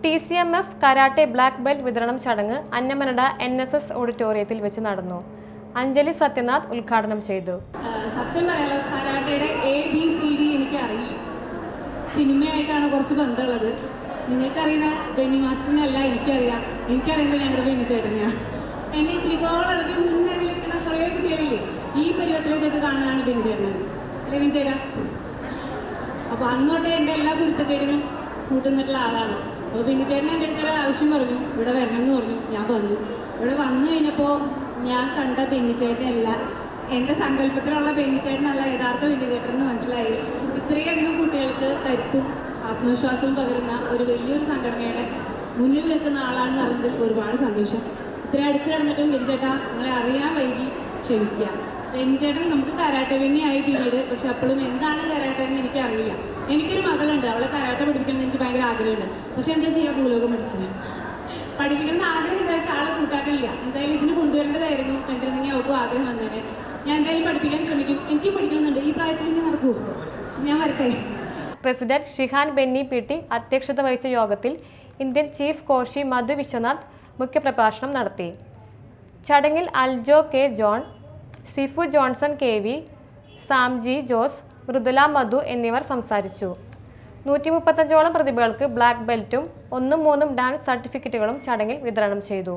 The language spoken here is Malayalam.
TCMF കരാട്ടെ ബ്ലാക്ക് ബെൽറ്റ് വിതരണം ചടങ്ങ് അന്നമനട NSS ഓഡിറ്റോറിയത്തിൽ വെച്ച് നടന്നു. അഞ്ജലി സത്യനാഥ് ഉദ്ഘാടനം ചെയ്തു. സത്യം പറയാലോ, കരാട്ടയുടെ ABCD എനിക്ക് അറിയില്ല. സിനിമയായിട്ടാണ് കുറച്ച് ബന്ധമുള്ളത്. നിങ്ങൾക്കറിയുന്ന ബെന്നി മാസ്റ്ററിനെ അല്ല എനിക്കറിയാം. എനിക്കറിയുന്നത് ഞങ്ങളുടെ ബെന്നി ചേട്ടനെയാണ്. എന്നെ ഇത്തിരിക്കോളറബി മുൻനിരയിലിരിക്കുന്ന കുറേ കുട്ടികളില്ലേ, ഈ പരുവത്തിലെ തൊട്ട് കാണുന്നതാണ് ബെന്നി ചേട്ടനാണ്. അല്ലേ ബെന്നി ചേട്ടാ? അപ്പോൾ അങ്ങോട്ട് എൻ്റെ എല്ലാ കുരുത്തക്കേടിനും കൂട്ടുന്നിട്ടുള്ള ആളാണ്. അപ്പോൾ ബെന്നി ചേട്ടൻ എൻ്റെ അടുത്തൊരു ആവശ്യം പറഞ്ഞു, ഇവിടെ വരണമെന്ന് പറഞ്ഞു. ഞാൻ വന്നു. ഇവിടെ വന്നു കഴിഞ്ഞപ്പോൾ ഞാൻ കണ്ട ബെന്നി ചേട്ടനല്ല, എൻ്റെ സങ്കല്പത്തിലുള്ള ബെന്നി ചേട്ടനല്ല യഥാർത്ഥ ബെന്നി ചേട്ടൻ എന്ന് മനസ്സിലായി. ഇത്രയധികം കുട്ടികൾക്ക് കരുത്തും ആത്മവിശ്വാസവും പകരുന്ന ഒരു വലിയൊരു സംഘടനയുടെ മുന്നിൽ നിൽക്കുന്ന ആളാണെന്ന് അറിഞ്ഞതിൽ ഒരുപാട് സന്തോഷം. ഇത്രയും അടുത്ത് കിടന്നിട്ടും ബെന്നി ചേട്ടാ നിങ്ങളെ അറിയാൻ വൈകി ക്ഷമിക്കുക. ബെന്നി ചേട്ടൻ നമുക്ക് കരാട്ടെ ബെന്നിയായി പിന്നീട്, പക്ഷെ അപ്പോഴും എന്താണ് കരാട്ടെ എന്ന് എനിക്കറിയില്ല. എനിക്കൊരു മകളുണ്ട്, അവളെ കരാട്ടെ പഠിപ്പിക്കണം എന്ന് എനിക്ക് ഭയങ്കര ആഗ്രഹമുണ്ട്. പക്ഷെ എന്താ ചെയ്യുക, ഭൂലോകം പഠിച്ചത് പഠിപ്പിക്കണം ആഗ്രഹമുണ്ട്, പക്ഷെ ആളെ കൂട്ടാക്കണില്ല. എന്തായാലും ഇതിന് കൊണ്ടുവരേണ്ടതായിരുന്നു. കണ്ടിരുന്നെങ്കിൽ അവൾക്കും ആഗ്രഹം വന്നേനെ. ഞാൻ എന്തായാലും പഠിപ്പിക്കാൻ ശ്രമിക്കും. എനിക്ക് പഠിക്കണമെന്നുണ്ട്. ഈ പ്രായത്തിൽ ഇനി നടക്കൂ. ഞാൻ വരട്ടെ. പ്രസിഡന്റ് ഷിഹാൻ ബെന്നി PT അധ്യക്ഷത വഹിച്ച യോഗത്തിൽ ഇന്ത്യൻ ചീഫ് കോഷി മധു വിശ്വനാഥ് മുഖ്യപ്രഭാഷണം നടത്തി. ചടങ്ങിൽ Aljo K. John, Sifu Johnson KV, Samji Jose, Mridula Madhu എന്നിവർ സംസാരിച്ചു. 135ഓളം പ്രതിഭകൾക്ക് ബ്ലാക്ക് ബെൽറ്റും 1-3 ഡാൻസ് സർട്ടിഫിക്കറ്റുകളും ചടങ്ങിൽ വിതരണം ചെയ്തു.